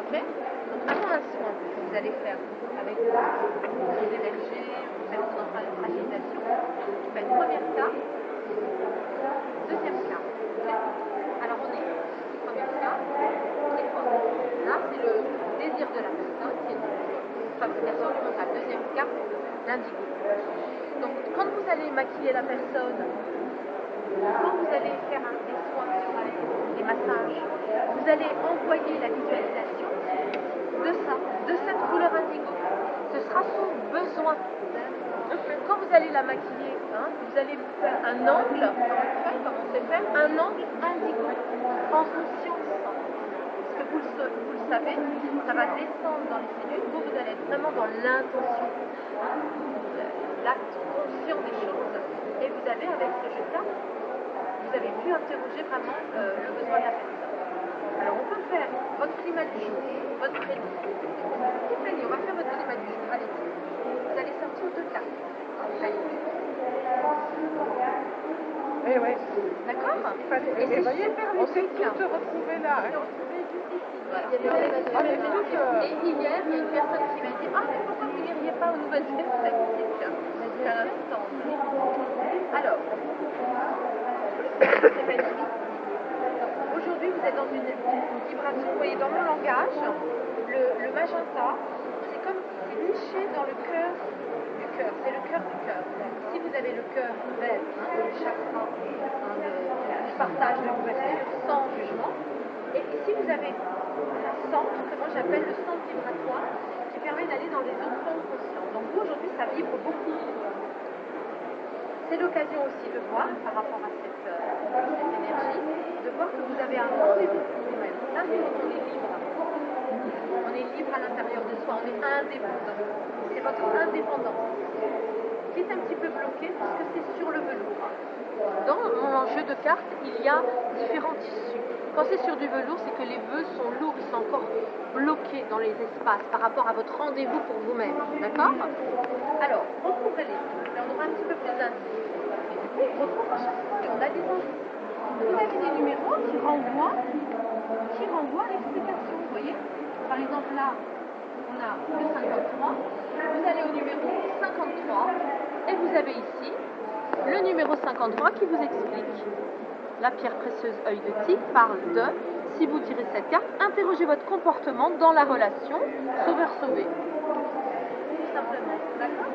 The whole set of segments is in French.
Ok. Donc avant un soin que vous allez faire avec vos énergies, vos personnes en fragilisation, je fais une première carte, deuxième carte. Okay. Alors on est première carte, c'est quoi? Là c'est le désir de la personne qui est une fabrication du mental. Deuxième carte, l'indigo. Donc quand vous allez maquiller la personne, quand vous allez faire des soins sur elle, des massages, vous allez envoyer la visualisation de cette couleur indigo. Ce sera son besoin. Quand vous allez la maquiller, vous allez faire un angle, comme on sait faire, un angle indigo, en conscience. Parce que vous le savez, ça va descendre dans les cellules, vous allez être vraiment dans l'intention, l'acte conscient des choses, et vous avez, avec ce jeu de cartes, vous avez pu interroger vraiment le besoin de la personne. Alors on peut faire votre climat du jour, votre prénom. Tiffany, on va faire votre climat du jour. Allez, vous allez sortir deux cartes. Eh ouais. D'accord. Et c'est super on s'est tous se retrouver là. Hein. Voilà. Et hier, il y a une personne qui m'a dit « Ah, mais pourquoi vous n'iriez pas aux nouvelles tactiques ?» Alors, c'est magnifique. Aujourd'hui, vous êtes dans une vibration, vous voyez, dans mon langage, le magenta, c'est comme c'est niché dans le cœur du cœur, c'est le cœur du cœur. Si vous avez le cœur vert, le chakra du partage de l'ouverture, sans jugement, et si vous avez un centre, que moi j'appelle le centre vibratoire, qui permet d'aller dans les autres mondes conscients. Donc vous, aujourd'hui, ça vibre beaucoup. C'est l'occasion aussi de voir, par rapport à cette énergie, de voir que vous avez un rendez-vous pour vous-même. Là, on est libre. On est libre à l'intérieur de soi, on est indépendant. C'est votre indépendance qui est un petit peu bloquée parce que c'est sur le velours. Dans mon jeu de cartes, il y a différents tissus. Quand c'est sur du velours, c'est que les vœux sont lourds, ils sont encore bloqués dans les espaces par rapport à votre rendez-vous pour vous-même. D'accord? Alors, recouvrez-les. On aura un petit peu plus d'indices. Oui, recouvre à chaque fois. On a des indices. Vous avez des numéros qui renvoient à l'explication. Vous voyez? Par exemple, là, on a le 53. Vous allez au numéro 53 et vous avez ici le numéro 53 qui vous explique. La pierre précieuse œil de tigre parle de, si vous tirez cette carte, interrogez votre comportement dans la relation sauveur-sauvé. Tout simplement. D'accord?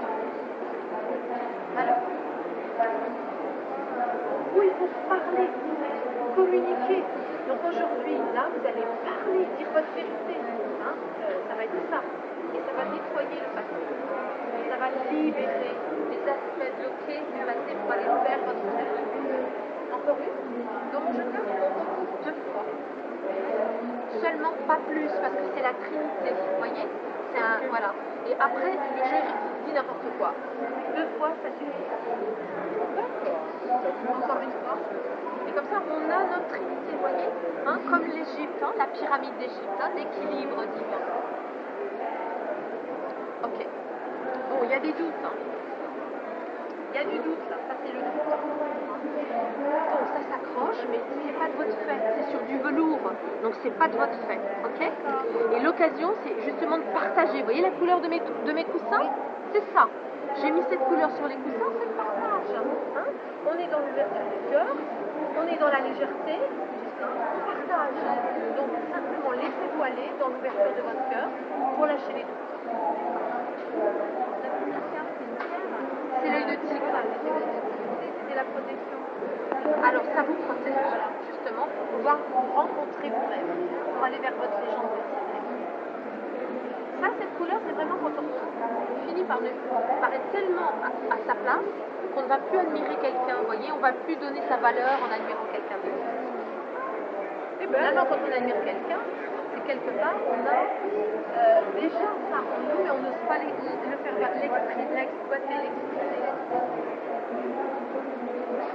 Alors, où il faut parler, communiquer. Donc aujourd'hui, là, vous allez parler, dire votre vérité. Ça va être ça. Et ça va nettoyer le passé. Ça va libérer les aspects bloqués du passé pour aller vers votre cerveau. Encore une. Dans mon jeu de cartes, on recoupe deux fois. Seulement pas plus, parce que c'est la Trinité. Vous voyez? C'est un. Voilà. Et après, je dis n'importe quoi. Deux fois, ça suffit. D'accord. Encore une fois. Et comme ça, on a notre Trinité, vous voyez? Comme l'Égypte, la pyramide d'Égypte, l'équilibre divin. Ok. Bon, il y a des doutes. Il y a du doute, là. Ça, c'est le doute. Bon, ça s'accroche, mais c'est pas de votre fait. C'est sur du velours. Donc, c'est pas de votre fait. Ok? Et l'occasion, c'est justement de partager. Vous voyez la couleur de mes coussins? C'est ça. J'ai mis cette couleur sur les coussins, c'est le partage. On est dans l'ouverture du cœur. On est dans la légèreté. On partage. Donc, simplement, laissez-vous aller dans l'ouverture de votre cœur pour lâcher les doutes. C'est l'œil de tigre. C'était la protection. Alors ça vous protège, justement, pour pouvoir vous rencontrer vous-même, pour aller vers votre légende personnelle. Ça, cette couleur, c'est vraiment quand on finit par être tellement à sa place qu'on ne va plus admirer quelqu'un, vous voyez, on ne va plus donner sa valeur en admirant quelqu'un d'autre. Et maintenant, quand on admire quelqu'un, c'est quelque part, on a déjà ça en nous, mais on n'ose pas le faire l'exploiter, l'exprimer.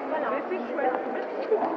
Voilà. Mais c'est chouette. Merci beaucoup.